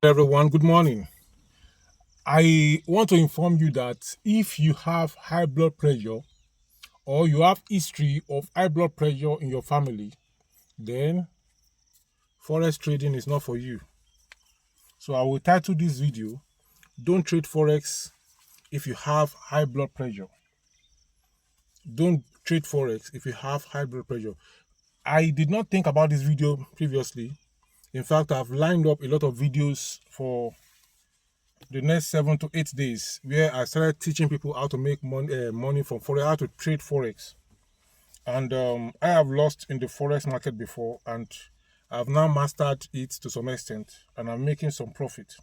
Everyone, good morning. I want to inform you that if you have high blood pressure or you have history of high blood pressure in your family, then forex trading is not for you. So I will title this video, Don't Trade Forex if you have high blood pressure. Don't trade Forex if you have high blood pressure. I did not think about this video previously. In fact, I've lined up a lot of videos for the next 7 to 8 days where I started teaching people how to make money from forex, how to trade forex. And I have lost in the forex market before, and I've now mastered it to some extent, and I'm making some profit.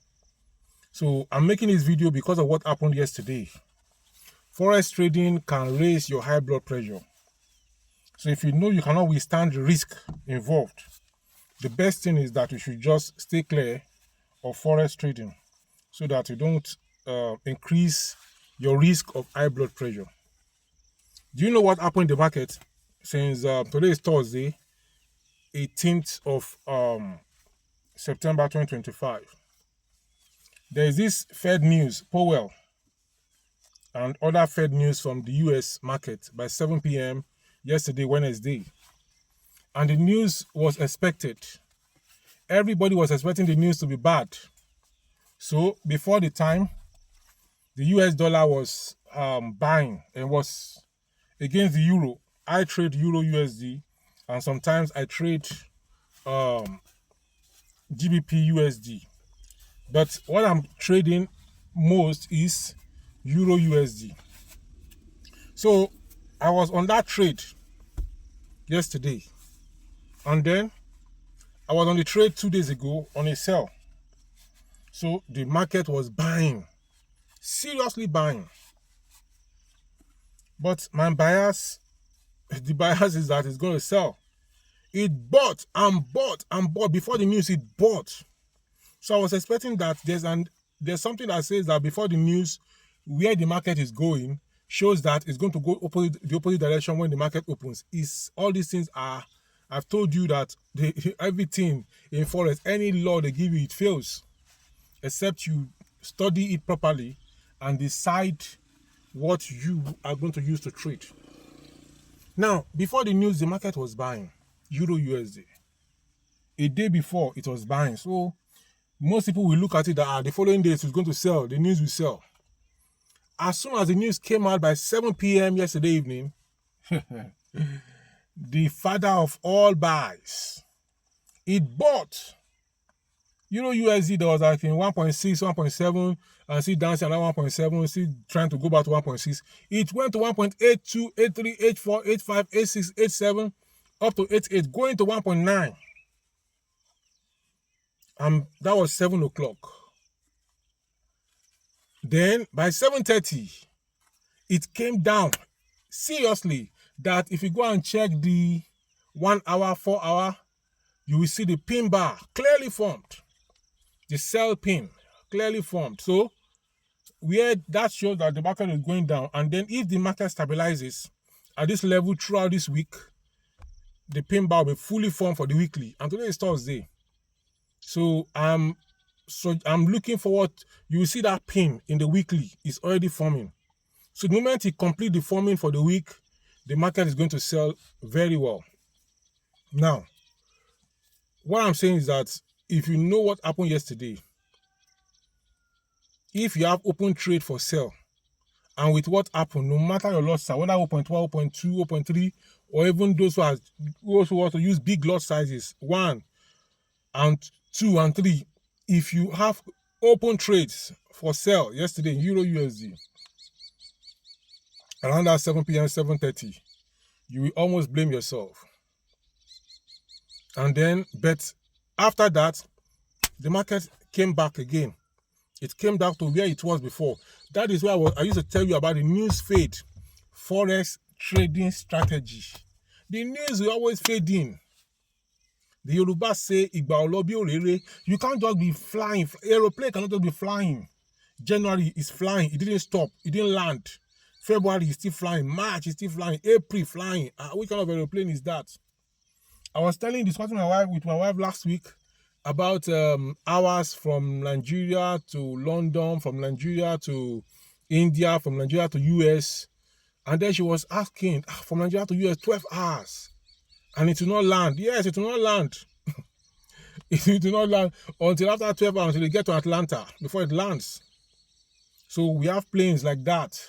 So I'm making this video because of what happened yesterday. Forex trading can raise your high blood pressure. So if you know you cannot withstand the risk involved, the best thing is that you should just stay clear of forex trading, so that you don't increase your risk of high blood pressure. Do you know what happened in the market since today is Thursday, 18th of September 2025? There is this Fed news, Powell, and other Fed news from the US market by 7 p.m. yesterday, Wednesday. And the news was expected. Everybody was expecting the news to be bad. So before the time, the US dollar was buying and was against the euro. I trade euro USD, and sometimes I trade GBP USD. But what I'm trading most is euro USD. So I was on that trade yesterday, and then I was on the trade 2 days ago on a sell. So the market was buying, seriously buying. But my bias, the bias is that it's going to sell. It bought and bought and bought before the news. It bought. So I was expecting that there's something that says that before the news, where the market is going shows that it's going to go the opposite direction when the market opens. Is all these things are. I've told you that everything in forex, any law they give you, it fails, except you study it properly and decide what you are going to use to trade. Now, before the news, the market was buying euro USD. A day before, it was buying. So most people will look at it that the following days it's going to sell, the news will sell. As soon as the news came out by 7 p.m. yesterday evening, the father of all buys, it bought euro USD. There was like in 1.6, 1.7, and see dancing around 1.7, see trying to go back to 1.6. It went to 1.82, 83, 84, 85, 86, 87, up to 88, going to 1.9. That was 7 o'clock. Then by 7:30, it came down seriously, that if you go and check the 1 hour, 4 hour, you will see the pin bar clearly formed. The sell pin clearly formed. So where that shows that the market is going down, and then if the market stabilizes at this level throughout this week, the pin bar will be fully formed for the weekly. And today is Thursday. So I'm looking forward. You will see that pin in the weekly is already forming. So the moment it completes the forming for the week, the market is going to sell very well. Now, what I'm saying is that if you know what happened yesterday, if you have open trade for sell, and with what happened, no matter your lot size, whether 0.1, 0.2, 0.3, or even those who want to use big lot sizes, 1 and 2 and 3, if you have open trades for sell yesterday in euro USD around that 7 p.m., 7:30, you will almost blame yourself. And then, but after that, the market came back again. It came down to where it was before. That is why I used to tell you about the news fade forex trading strategy. The news will always fade in. The Yoruba say, "Igba olobi orere." You can't just be flying. Aeroplane cannot just be flying. January is flying. It didn't stop. It didn't land. February is still flying. March is still flying. April flying. Which kind of aeroplane is that? I was discussing with my wife last week, about hours from Nigeria to London, from Nigeria to India, from Nigeria to US. And then she was asking, from Nigeria to US, 12 hours. And it will not land. Yes, it will not land. It will not land until after 12 hours, until they get to Atlanta, before it lands. So we have planes like that.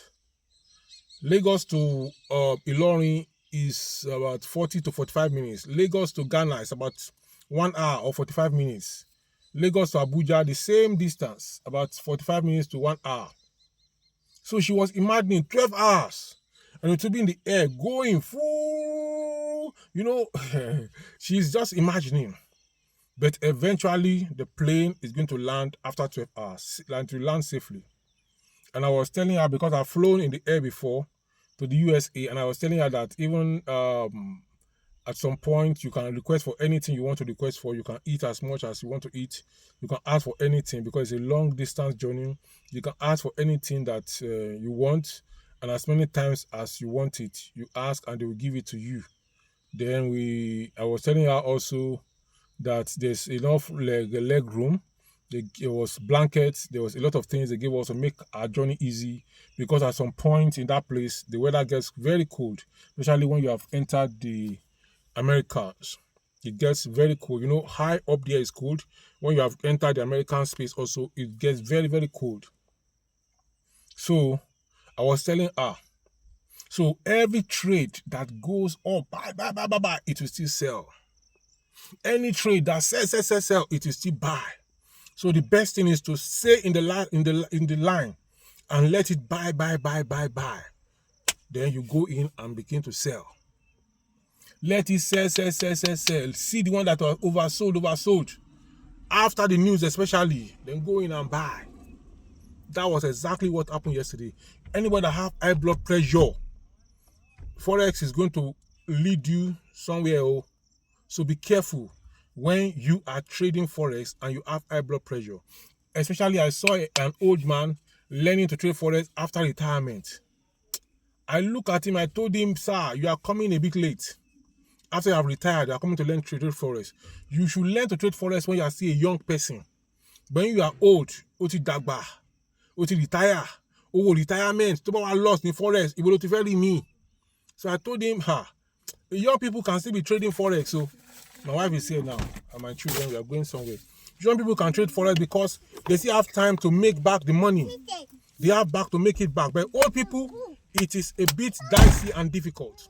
Lagos to Ilorin is about 40 to 45 minutes. Lagos to Ghana is about 1 hour or 45 minutes. Lagos to Abuja, the same distance, about 45 minutes to 1 hour. So she was imagining 12 hours and it will be in the air going full, you know, she's just imagining. But eventually the plane is going to land after 12 hours, to land safely. And I was telling her, because I've flown in the air before to the USA, and I was telling her that even at some point you can request for anything you want to request for. You can eat as much as you want to eat. You can ask for anything, because it's a long distance journey. You can ask for anything that you want, and as many times as you want it, you ask and they will give it to you. Then I was telling her also that there's enough leg room. There was blankets, there was a lot of things they gave us to make our journey easy, because at some point in that place the weather gets very cold, especially when you have entered the Americas. It gets very cold. You know, high up there is cold. When you have entered the American space also, it gets very, very cold. So I was telling her, so every trade that goes up, buy, it will still sell. Any trade that sell, it will still buy. So the best thing is to stay in the line and let it buy. Then you go in and begin to sell. Let it sell. See the one that was oversold. After the news especially, then go in and buy. That was exactly what happened yesterday. Anybody that have high blood pressure, Forex is going to lead you somewhere. So be careful when you are trading Forex and you have high blood pressure. Especially, I saw an old man learning to trade Forex after retirement. I look at him, I told him, sir, you are coming a bit late. After you have retired, you are coming to learn to trade Forex. You should learn to trade Forex when you are still a young person. When you are old, oti dagba, oti retire, retirement, to be lost in Forex, it will very me. So I told him, young people can still be trading Forex. So my wife is here now, and my children, we are going somewhere. Young people can trade Forex because they still have time to make back the money. They have back to make it back. But old people, it is a bit dicey and difficult.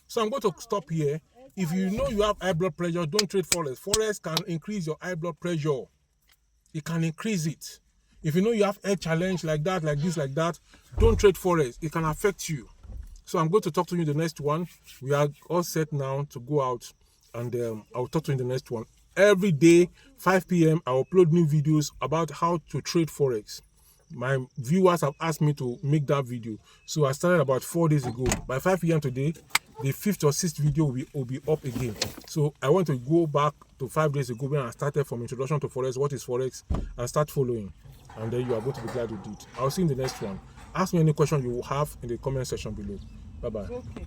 So I'm going to stop here. If you know you have high blood pressure, don't trade Forex. Forex can increase your high blood pressure. It can increase it. If you know you have a challenge like that, like this, like that, don't trade Forex. It can affect you. So I'm going to talk to you in the next one. We are all set now to go out, and I'll talk to you in the next one. Every day, 5 p.m., I upload new videos about how to trade Forex. My viewers have asked me to make that video. So I started about 4 days ago. By 5 p.m. today, the 5th or 6th video will be up again. So I want to go back to 5 days ago when I started from introduction to Forex, what is Forex, and start following. And then you are going to be glad you did. I'll see you in the next one. Ask me any question you have in the comment section below. Bye-bye. Okay.